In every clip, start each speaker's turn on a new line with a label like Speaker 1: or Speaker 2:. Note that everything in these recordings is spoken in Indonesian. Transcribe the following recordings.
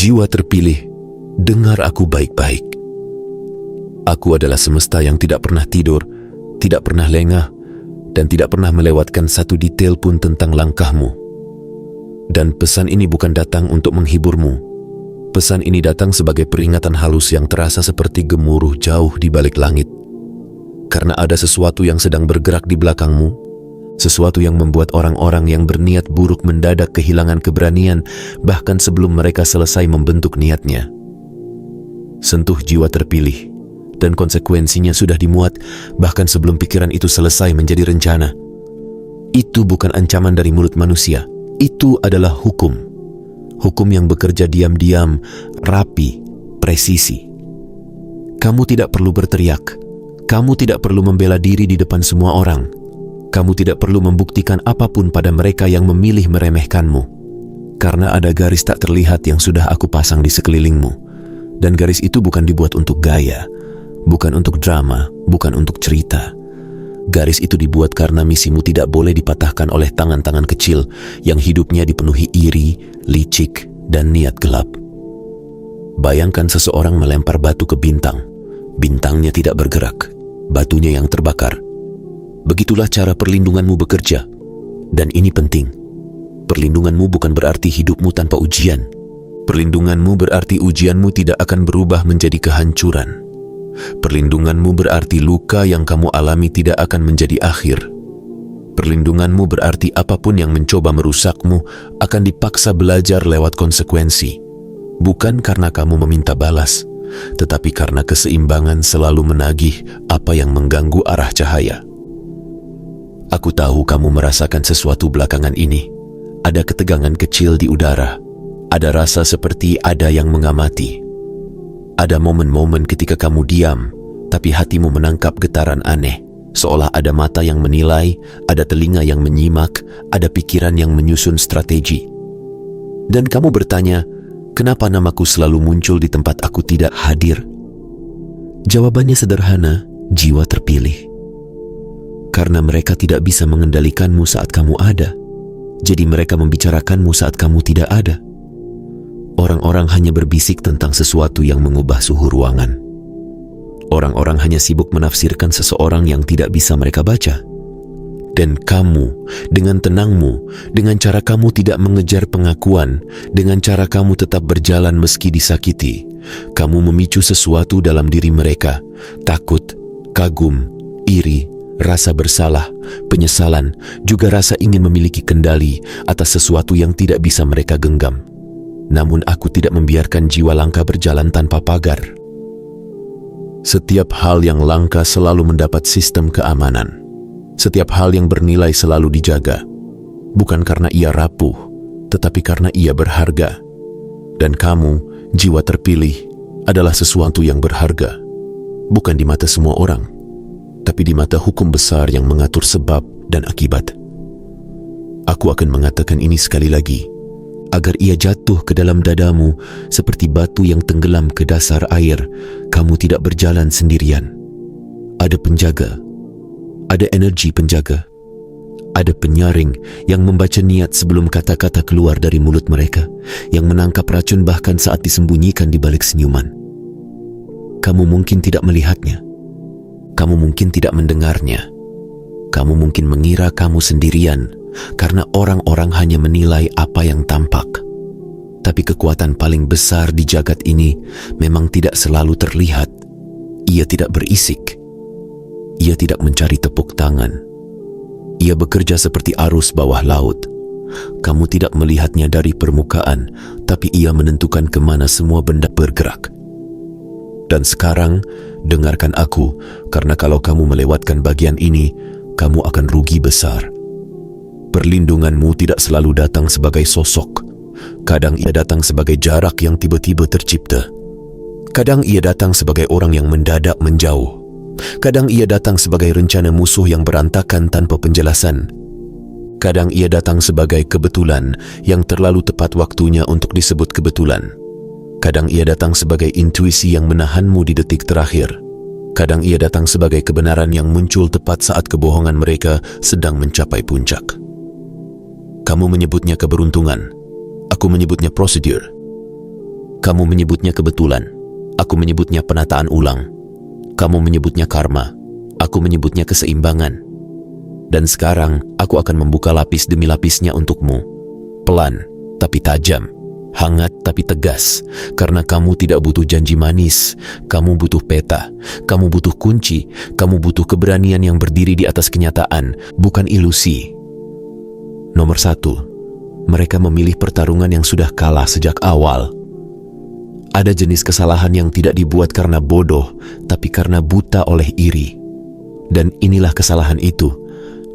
Speaker 1: Jiwa terpilih, dengar aku baik-baik. Aku adalah semesta yang tidak pernah tidur, tidak pernah lengah, dan tidak pernah melewatkan satu detail pun tentang langkahmu. Dan pesan ini bukan datang untuk menghiburmu. Pesan ini datang sebagai peringatan halus yang terasa seperti gemuruh jauh di balik langit. Karena ada sesuatu yang sedang bergerak di belakangmu, sesuatu yang membuat orang-orang yang berniat buruk mendadak kehilangan keberanian bahkan sebelum mereka selesai membentuk niatnya. Sentuh jiwa terpilih, dan konsekuensinya sudah dimuat bahkan sebelum pikiran itu selesai menjadi rencana. Itu bukan ancaman dari mulut manusia, itu adalah hukum. Hukum yang bekerja diam-diam, rapi, presisi. Kamu tidak perlu berteriak, kamu tidak perlu membela diri di depan semua orang. Kamu tidak perlu membuktikan apapun pada mereka yang memilih meremehkanmu. Karena ada garis tak terlihat yang sudah aku pasang di sekelilingmu. Dan garis itu bukan dibuat untuk gaya, bukan untuk drama, bukan untuk cerita. Garis itu dibuat karena misimu tidak boleh dipatahkan oleh tangan-tangan kecil yang hidupnya dipenuhi iri, licik, dan niat gelap. Bayangkan seseorang melempar batu ke bintang. Bintangnya tidak bergerak, batunya yang terbakar. Begitulah cara perlindunganmu bekerja. Dan ini penting. Perlindunganmu bukan berarti hidupmu tanpa ujian. Perlindunganmu berarti ujianmu tidak akan berubah menjadi kehancuran. Perlindunganmu berarti luka yang kamu alami tidak akan menjadi akhir. Perlindunganmu berarti apapun yang mencoba merusakmu akan dipaksa belajar lewat konsekuensi. Bukan karena kamu meminta balas, tetapi karena keseimbangan selalu menagih apa yang mengganggu arah cahaya. Aku tahu kamu merasakan sesuatu belakangan ini. Ada ketegangan kecil di udara. Ada rasa seperti ada yang mengamati. Ada momen-momen ketika kamu diam, tapi hatimu menangkap getaran aneh. Seolah ada mata yang menilai, ada telinga yang menyimak, ada pikiran yang menyusun strategi. Dan kamu bertanya, kenapa namaku selalu muncul di tempat aku tidak hadir? Jawabannya sederhana, jiwa terpilih. Karena mereka tidak bisa mengendalikanmu saat kamu ada, jadi mereka membicarakanmu saat kamu tidak ada. Orang-orang hanya berbisik tentang sesuatu yang mengubah suhu ruangan. Orang-orang hanya sibuk menafsirkan seseorang yang tidak bisa mereka baca. Dan kamu, dengan tenangmu, dengan cara kamu tidak mengejar pengakuan, dengan cara kamu tetap berjalan meski disakiti, kamu memicu sesuatu dalam diri mereka, takut, kagum, iri, rasa bersalah, penyesalan, juga rasa ingin memiliki kendali atas sesuatu yang tidak bisa mereka genggam. Namun aku tidak membiarkan jiwa langka berjalan tanpa pagar. Setiap hal yang langka selalu mendapat sistem keamanan. Setiap hal yang bernilai selalu dijaga. Bukan karena ia rapuh, tetapi karena ia berharga. Dan kamu, jiwa terpilih, adalah sesuatu yang berharga. Bukan di mata semua orang, tapi di mata hukum besar yang mengatur sebab dan akibat. Aku akan mengatakan ini sekali lagi, agar ia jatuh ke dalam dadamu seperti batu yang tenggelam ke dasar air. Kamu tidak berjalan sendirian. Ada penjaga, ada energi penjaga, ada penyaring yang membaca niat sebelum kata-kata keluar dari mulut mereka, yang menangkap racun bahkan saat disembunyikan di balik senyuman. Kamu mungkin tidak melihatnya, kamu mungkin tidak mendengarnya, kamu mungkin mengira kamu sendirian karena orang-orang hanya menilai apa yang tampak. Tapi kekuatan paling besar di jagat ini memang tidak selalu terlihat. Ia tidak berisik. Ia tidak mencari tepuk tangan. Ia bekerja seperti arus bawah laut. Kamu tidak melihatnya dari permukaan, tapi ia menentukan kemana semua benda bergerak. Dan sekarang, dengarkan aku, karena kalau kamu melewatkan bagian ini, kamu akan rugi besar. Perlindunganmu tidak selalu datang sebagai sosok. Kadang ia datang sebagai jarak yang tiba-tiba tercipta. Kadang ia datang sebagai orang yang mendadak menjauh. Kadang ia datang sebagai rencana musuh yang berantakan tanpa penjelasan. Kadang ia datang sebagai kebetulan yang terlalu tepat waktunya untuk disebut kebetulan. Kadang ia datang sebagai intuisi yang menahanmu di detik terakhir. Kadang ia datang sebagai kebenaran yang muncul tepat saat kebohongan mereka sedang mencapai puncak. Kamu menyebutnya keberuntungan. Aku menyebutnya prosedur. Kamu menyebutnya kebetulan, aku menyebutnya penataan ulang. Kamu menyebutnya karma, aku menyebutnya keseimbangan. Dan sekarang aku akan membuka lapis demi lapisnya untukmu. Pelan tapi tajam, hangat tapi tegas. Karena kamu tidak butuh janji manis, kamu butuh peta, kamu butuh kunci, kamu butuh keberanian yang berdiri di atas kenyataan, bukan ilusi. Nomor 1, mereka memilih pertarungan yang sudah kalah sejak awal. Ada jenis kesalahan yang tidak dibuat karena bodoh, tapi karena buta oleh iri. Dan inilah kesalahan itu.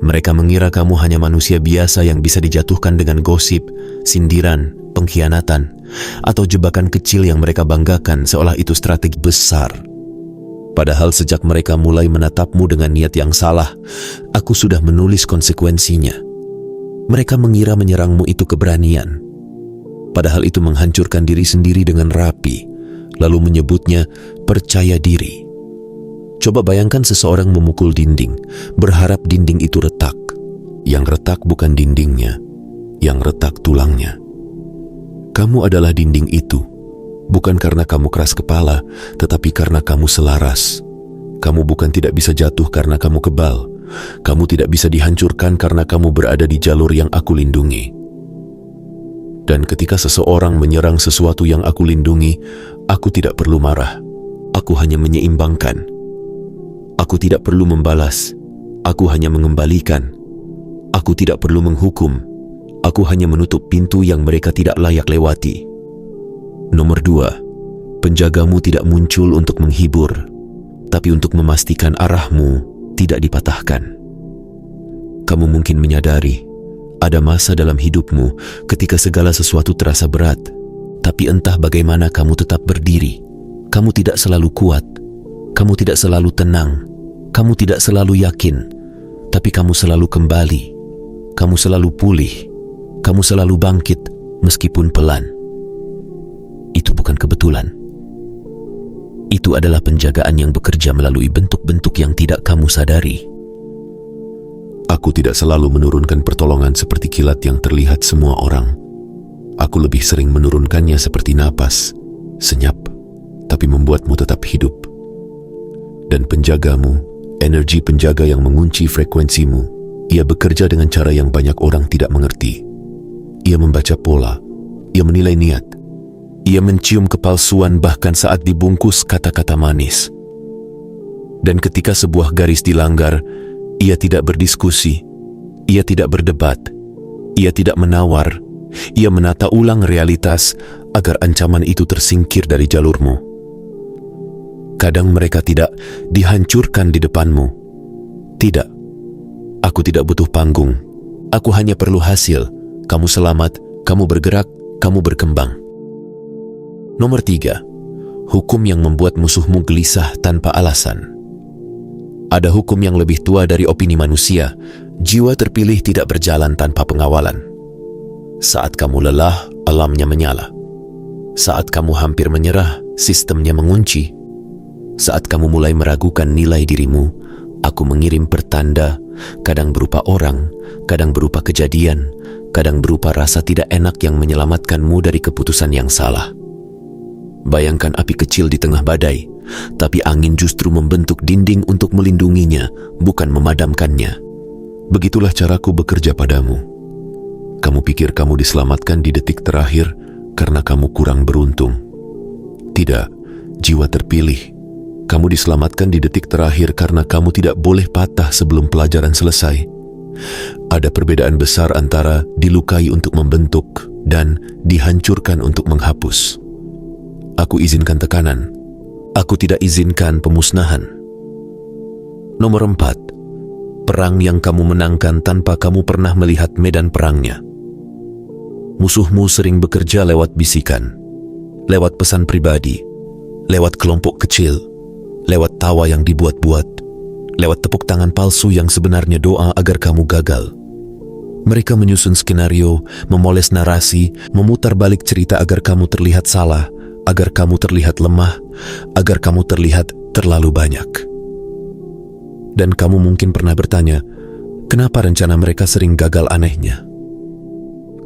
Speaker 1: Mereka mengira kamu hanya manusia biasa yang bisa dijatuhkan dengan gosip, sindiran, pengkhianatan, atau jebakan kecil yang mereka banggakan seolah itu strategi besar. Padahal sejak mereka mulai menatapmu dengan niat yang salah, aku sudah menulis konsekuensinya. Mereka mengira menyerangmu itu keberanian. Padahal itu menghancurkan diri sendiri dengan rapi, lalu menyebutnya percaya diri. Coba bayangkan seseorang memukul dinding, berharap dinding itu retak. Yang retak bukan dindingnya, yang retak tulangnya. Kamu adalah dinding itu, bukan karena kamu keras kepala, tetapi karena kamu selaras. Kamu bukan tidak bisa jatuh karena kamu kebal. Kamu tidak bisa dihancurkan karena kamu berada di jalur yang aku lindungi. Dan ketika seseorang menyerang sesuatu yang aku lindungi, aku tidak perlu marah. Aku hanya menyeimbangkan. Aku tidak perlu membalas. Aku hanya mengembalikan. Aku tidak perlu menghukum. Aku hanya menutup pintu yang mereka tidak layak lewati. Nomor 2, penjagamu tidak muncul untuk menghibur, tapi untuk memastikan arahmu tidak dipatahkan. Kamu mungkin menyadari ada masa dalam hidupmu ketika segala sesuatu terasa berat, tapi entah bagaimana kamu tetap berdiri. Kamu tidak selalu kuat, kamu tidak selalu tenang, kamu tidak selalu yakin, tapi kamu selalu kembali, kamu selalu pulih, kamu selalu bangkit meskipun pelan. Itu bukan kebetulan. Itu adalah penjagaan yang bekerja melalui bentuk-bentuk yang tidak kamu sadari. Aku tidak selalu menurunkan pertolongan seperti kilat yang terlihat semua orang. Aku lebih sering menurunkannya seperti napas, senyap, tapi membuatmu tetap hidup. Dan penjagamu, energi penjaga yang mengunci frekuensimu, ia bekerja dengan cara yang banyak orang tidak mengerti. Ia membaca pola, ia menilai niat, ia mencium kepalsuan bahkan saat dibungkus kata-kata manis. Dan ketika sebuah garis dilanggar, ia tidak berdiskusi, ia tidak berdebat, ia tidak menawar, ia menata ulang realitas agar ancaman itu tersingkir dari jalurmu. Kadang mereka tidak dihancurkan di depanmu. Tidak, aku tidak butuh panggung, aku hanya perlu hasil. Kamu selamat, kamu bergerak, kamu berkembang. Nomor 3, hukum yang membuat musuhmu gelisah tanpa alasan. Ada hukum yang lebih tua dari opini manusia. Jiwa terpilih tidak berjalan tanpa pengawalan. Saat kamu lelah, alamnya menyala. Saat kamu hampir menyerah, sistemnya mengunci. Saat kamu mulai meragukan nilai dirimu, aku mengirim pertanda, kadang berupa orang, kadang berupa kejadian, kadang berupa rasa tidak enak yang menyelamatkanmu dari keputusan yang salah. Bayangkan api kecil di tengah badai, tapi angin justru membentuk dinding untuk melindunginya, bukan memadamkannya. Begitulah caraku bekerja padamu. Kamu pikir kamu diselamatkan di detik terakhir karena kamu kurang beruntung. Tidak, jiwa terpilih. Kamu diselamatkan di detik terakhir karena kamu tidak boleh patah sebelum pelajaran selesai. Ada perbedaan besar antara dilukai untuk membentuk dan dihancurkan untuk menghapus. Aku izinkan tekanan. Aku tidak izinkan pemusnahan. Nomor 4, perang yang kamu menangkan tanpa kamu pernah melihat medan perangnya. Musuhmu sering bekerja lewat bisikan, lewat pesan pribadi, lewat kelompok kecil, lewat tawa yang dibuat-buat, lewat tepuk tangan palsu yang sebenarnya doa agar kamu gagal. Mereka menyusun skenario, memoles narasi, memutar balik cerita agar kamu terlihat salah, agar kamu terlihat lemah, agar kamu terlihat terlalu banyak. Dan kamu mungkin pernah bertanya, kenapa rencana mereka sering gagal anehnya?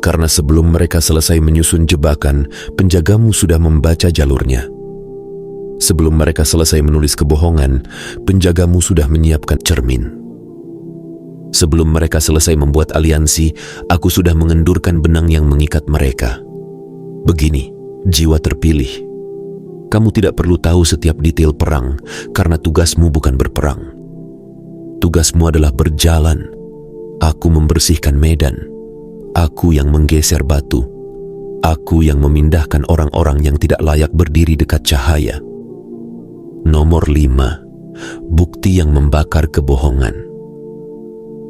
Speaker 1: Karena sebelum mereka selesai menyusun jebakan, penjagamu sudah membaca jalurnya. Sebelum mereka selesai menulis kebohongan, penjagamu sudah menyiapkan cermin. Sebelum mereka selesai membuat aliansi, aku sudah mengendurkan benang yang mengikat mereka. Begini, jiwa terpilih. Kamu tidak perlu tahu setiap detail perang, karena tugasmu bukan berperang. Tugasmu adalah berjalan. Aku membersihkan medan. Aku yang menggeser batu. Aku yang memindahkan orang-orang yang tidak layak berdiri dekat cahaya. Nomor 5. Bukti yang membakar kebohongan.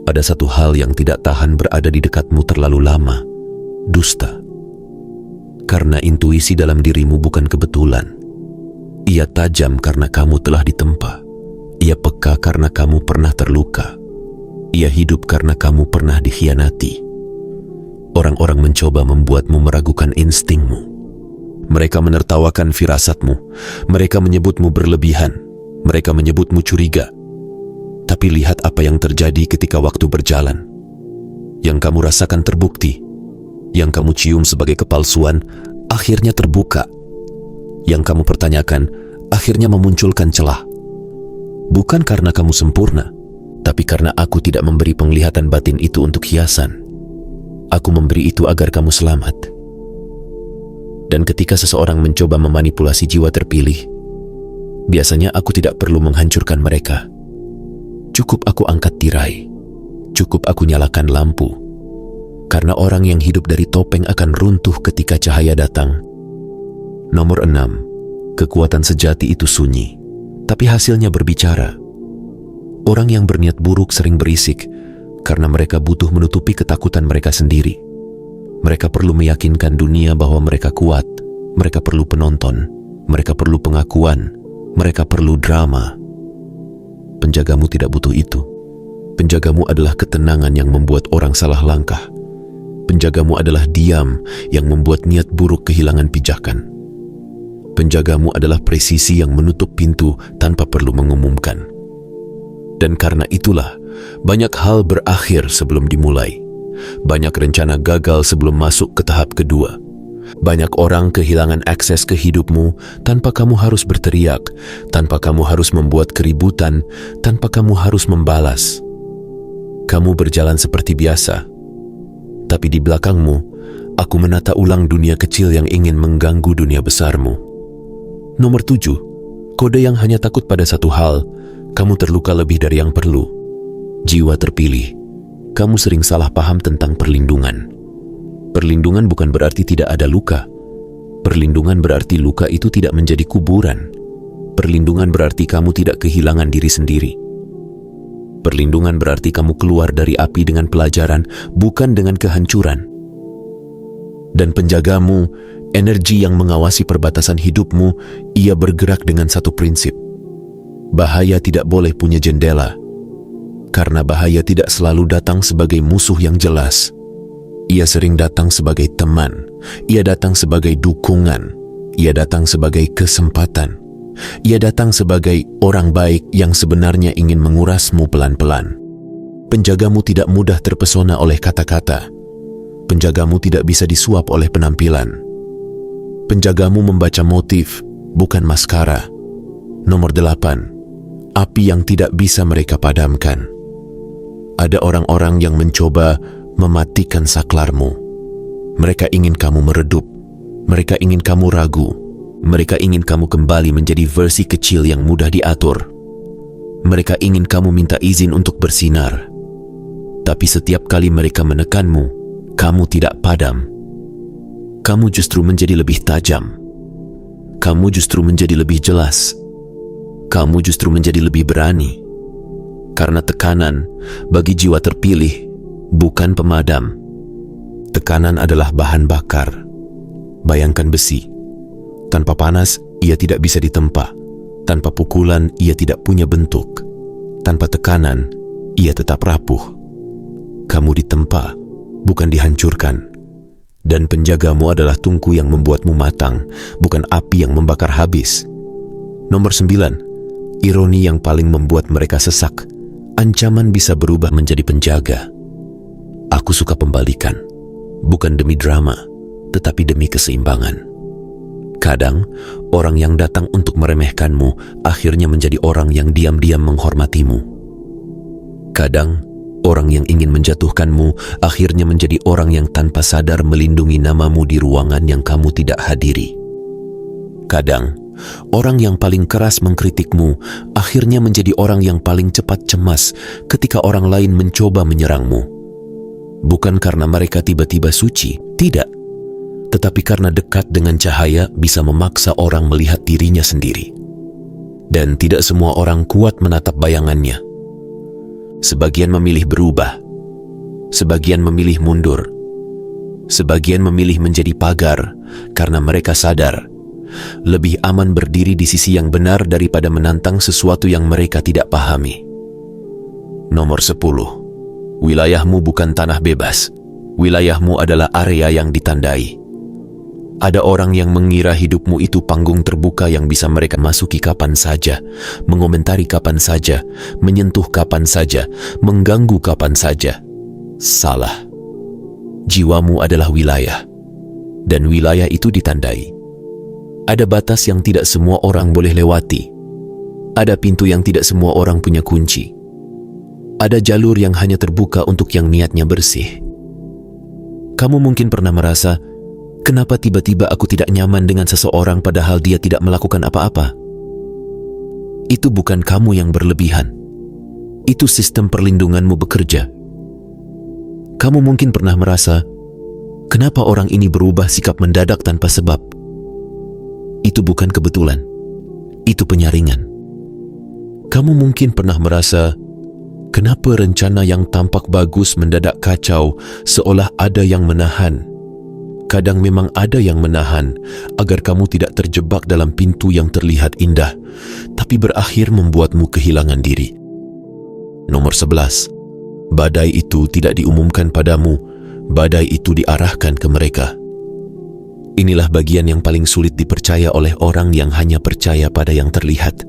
Speaker 1: Ada satu hal yang tidak tahan berada di dekatmu terlalu lama. Dusta. Karena intuisi dalam dirimu bukan kebetulan. Ia tajam karena kamu telah ditempa. Ia peka karena kamu pernah terluka. Ia hidup karena kamu pernah dikhianati. Orang-orang mencoba membuatmu meragukan instingmu. Mereka menertawakan firasatmu. Mereka menyebutmu berlebihan. Mereka menyebutmu curiga. Tapi lihat apa yang terjadi ketika waktu berjalan. Yang kamu rasakan terbukti. Yang kamu cium sebagai kepalsuan, akhirnya terbuka. Yang kamu pertanyakan, akhirnya memunculkan celah. Bukan karena kamu sempurna, tapi karena aku tidak memberi penglihatan batin itu untuk hiasan. Aku memberi itu agar kamu selamat. Dan ketika seseorang mencoba memanipulasi jiwa terpilih, biasanya aku tidak perlu menghancurkan mereka. Cukup aku angkat tirai. Cukup aku nyalakan lampu. Karena orang yang hidup dari topeng akan runtuh ketika cahaya datang. Nomor 6. Kekuatan sejati itu sunyi, tapi hasilnya berbicara. Orang yang berniat buruk sering berisik, karena mereka butuh menutupi ketakutan mereka sendiri. Mereka perlu meyakinkan dunia bahwa mereka kuat. Mereka perlu penonton. Mereka perlu pengakuan. Mereka perlu drama. Penjagamu tidak butuh itu. Penjagamu adalah ketenangan yang membuat orang salah langkah. Penjagamu adalah diam yang membuat niat buruk kehilangan pijakan. Penjagamu adalah presisi yang menutup pintu tanpa perlu mengumumkan. Dan karena itulah, banyak hal berakhir sebelum dimulai. Banyak rencana gagal sebelum masuk ke tahap kedua. Banyak orang kehilangan akses ke hidupmu tanpa kamu harus berteriak, tanpa kamu harus membuat keributan, tanpa kamu harus membalas. Kamu berjalan seperti biasa. Tapi di belakangmu, aku menata ulang dunia kecil yang ingin mengganggu dunia besarmu. Nomor 7. Kode yang hanya takut pada satu hal. Kamu terluka lebih dari yang perlu. Jiwa terpilih. Kamu sering salah paham tentang perlindungan. Perlindungan bukan berarti tidak ada luka. Perlindungan berarti luka itu tidak menjadi kuburan. Perlindungan berarti kamu tidak kehilangan diri sendiri. Perlindungan berarti kamu keluar dari api dengan pelajaran, bukan dengan kehancuran. Dan penjagamu, energi yang mengawasi perbatasan hidupmu, ia bergerak dengan satu prinsip. Bahaya tidak boleh punya jendela. Karena bahaya tidak selalu datang sebagai musuh yang jelas. Ia sering datang sebagai teman. Ia datang sebagai dukungan. Ia datang sebagai kesempatan. Ia datang sebagai orang baik yang sebenarnya ingin mengurasmu pelan-pelan. Penjagamu tidak mudah terpesona oleh kata-kata. Penjagamu tidak bisa disuap oleh penampilan. Penjagamu membaca motif, bukan maskara. Nomor 8. Api yang tidak bisa mereka padamkan. Ada orang-orang yang mencoba mematikan saklarmu. Mereka ingin kamu meredup. Mereka ingin kamu ragu. Mereka ingin kamu kembali menjadi versi kecil yang mudah diatur. Mereka ingin kamu minta izin untuk bersinar. Tapi setiap kali mereka menekanmu, kamu tidak padam. Kamu justru menjadi lebih tajam. Kamu justru menjadi lebih jelas. Kamu justru menjadi lebih berani. Karena tekanan bagi jiwa terpilih bukan pemadam. Tekanan adalah bahan bakar. Bayangkan besi. Tanpa panas, ia tidak bisa ditempa. Tanpa pukulan, ia tidak punya bentuk. Tanpa tekanan, ia tetap rapuh. Kamu ditempa, bukan dihancurkan. Dan penjagamu adalah tungku yang membuatmu matang, bukan api yang membakar habis. Nomor 9. Ironi yang paling membuat mereka sesak. Ancaman bisa berubah menjadi penjaga. Aku suka pembalikan. bukan demi drama, tetapi demi keseimbangan. Kadang, orang yang datang untuk meremehkanmu akhirnya menjadi orang yang diam-diam menghormatimu. Kadang, orang yang ingin menjatuhkanmu akhirnya menjadi orang yang tanpa sadar melindungi namamu di ruangan yang kamu tidak hadiri. Kadang, orang yang paling keras mengkritikmu akhirnya menjadi orang yang paling cepat cemas ketika orang lain mencoba menyerangmu. Bukan karena mereka tiba-tiba suci, tidak. Tetapi karena dekat dengan cahaya bisa memaksa orang melihat dirinya sendiri. Dan tidak semua orang kuat menatap bayangannya. Sebagian memilih berubah, sebagian memilih mundur, sebagian memilih menjadi pagar karena mereka sadar lebih aman berdiri di sisi yang benar daripada menantang sesuatu yang mereka tidak pahami. Nomor 10. Wilayahmu bukan tanah bebas. Wilayahmu adalah area yang ditandai. Ada orang yang mengira hidupmu itu panggung terbuka yang bisa mereka masuki kapan saja, mengomentari kapan saja, menyentuh kapan saja, mengganggu kapan saja. Salah. Jiwamu adalah wilayah, dan wilayah itu ditandai. Ada batas yang tidak semua orang boleh lewati. Ada pintu yang tidak semua orang punya kunci. Ada jalur yang hanya terbuka untuk yang niatnya bersih. Kamu mungkin pernah merasa, kenapa tiba-tiba aku tidak nyaman dengan seseorang padahal dia tidak melakukan apa-apa? Itu bukan kamu yang berlebihan. Itu sistem perlindunganmu bekerja. Kamu mungkin pernah merasa, kenapa orang ini berubah sikap mendadak tanpa sebab? Itu bukan kebetulan. Itu penyaringan. Kamu mungkin pernah merasa, kenapa rencana yang tampak bagus mendadak kacau seolah ada yang menahan? Kadang memang ada yang menahan agar kamu tidak terjebak dalam pintu yang terlihat indah, tapi berakhir membuatmu kehilangan diri. Nomor 11. Badai itu tidak diumumkan padamu, badai itu diarahkan ke mereka. Inilah bagian yang paling sulit dipercaya oleh orang yang hanya percaya pada yang terlihat.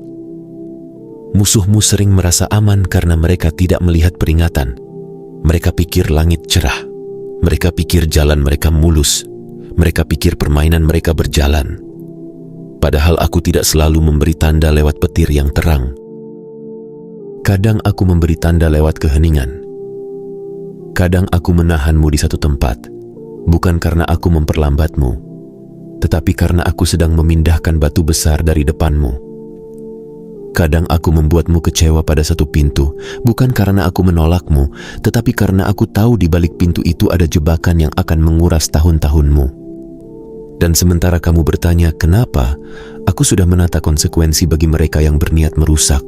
Speaker 1: Musuhmu sering merasa aman karena mereka tidak melihat peringatan. Mereka pikir langit cerah. Mereka pikir jalan mereka mulus. Mereka pikir permainan mereka berjalan. Padahal aku tidak selalu memberi tanda lewat petir yang terang. Kadang aku memberi tanda lewat keheningan. Kadang aku menahanmu di satu tempat, bukan karena aku memperlambatmu, tetapi karena aku sedang memindahkan batu besar dari depanmu. Kadang aku membuatmu kecewa pada satu pintu, bukan karena aku menolakmu, tetapi karena aku tahu di balik pintu itu ada jebakan yang akan menguras tahun-tahunmu. Dan sementara kamu bertanya, kenapa? Aku sudah menata konsekuensi bagi mereka yang berniat merusak.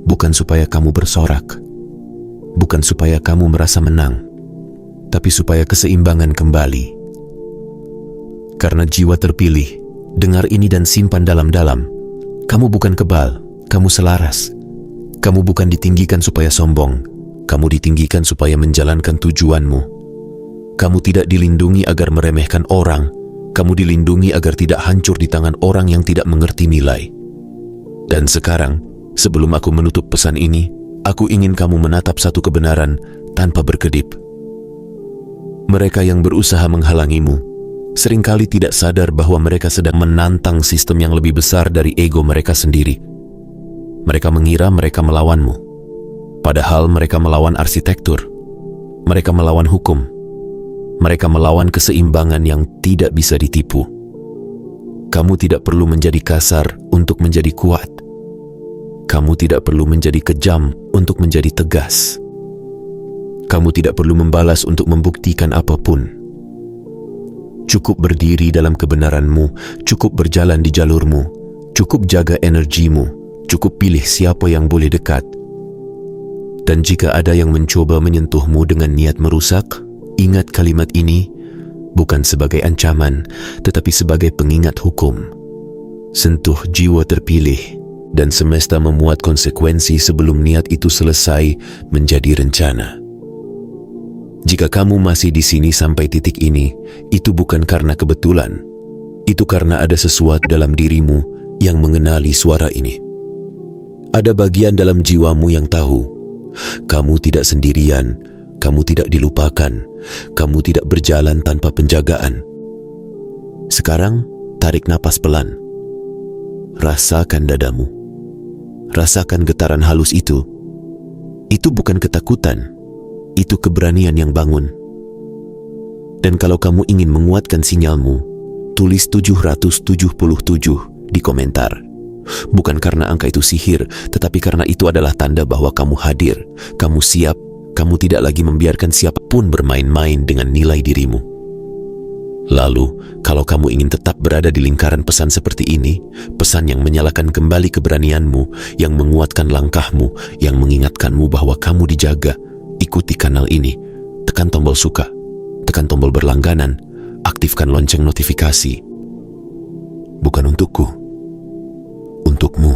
Speaker 1: Bukan supaya kamu bersorak, bukan supaya kamu merasa menang, tapi supaya keseimbangan kembali. Karena jiwa terpilih, dengar ini dan simpan dalam-dalam. Kamu bukan kebal, kamu selaras. Kamu bukan ditinggikan supaya sombong, kamu ditinggikan supaya menjalankan tujuanmu. Kamu tidak dilindungi agar meremehkan orang, kamu dilindungi agar tidak hancur di tangan orang yang tidak mengerti nilai. Dan sekarang, sebelum aku menutup pesan ini, aku ingin kamu menatap satu kebenaran tanpa berkedip. Mereka yang berusaha menghalangimu seringkali tidak sadar bahwa mereka sedang menantang sistem yang lebih besar dari ego mereka sendiri. Mereka mengira mereka melawanmu, padahal mereka melawan arsitektur. Mereka melawan hukum. Mereka melawan keseimbangan yang tidak bisa ditipu. Kamu tidak perlu menjadi kasar untuk menjadi kuat. Kamu tidak perlu menjadi kejam untuk menjadi tegas. Kamu tidak perlu membalas untuk membuktikan apapun. Cukup berdiri dalam kebenaranmu, cukup berjalan di jalurmu, cukup jaga energimu, cukup pilih siapa yang boleh dekat. Dan jika ada yang mencoba menyentuhmu dengan niat merusak, ingat kalimat ini bukan sebagai ancaman, tetapi sebagai pengingat hukum. Sentuh jiwa terpilih, dan semesta memuat konsekuensi sebelum niat itu selesai menjadi rencana. Jika kamu masih di sini sampai titik ini, itu bukan karena kebetulan. Itu karena ada sesuatu dalam dirimu yang mengenali suara ini. Ada bagian dalam jiwamu yang tahu, kamu tidak sendirian, kamu tidak dilupakan, kamu tidak berjalan tanpa penjagaan. Sekarang, tarik napas pelan. Rasakan dadamu. Rasakan getaran halus itu. Itu bukan ketakutan, itu keberanian yang bangun. Dan kalau kamu ingin menguatkan sinyalmu, tulis 777 di komentar. Bukan karena angka itu sihir, tetapi karena itu adalah tanda bahwa kamu hadir, kamu siap, kamu tidak lagi membiarkan siapapun bermain-main dengan nilai dirimu. Lalu, kalau kamu ingin tetap berada di lingkaran pesan seperti ini, pesan yang menyalakan kembali keberanianmu, yang menguatkan langkahmu, yang mengingatkanmu bahwa kamu dijaga, ikuti kanal ini, tekan tombol suka, tekan tombol berlangganan, aktifkan lonceng notifikasi. Bukan untukku, untukmu.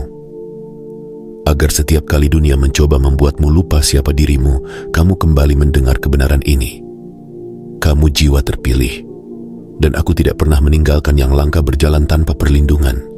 Speaker 1: Agar setiap kali dunia mencoba membuatmu lupa siapa dirimu, kamu kembali mendengar kebenaran ini. Kamu jiwa terpilih, dan aku tidak pernah meninggalkan yang langka berjalan tanpa perlindungan.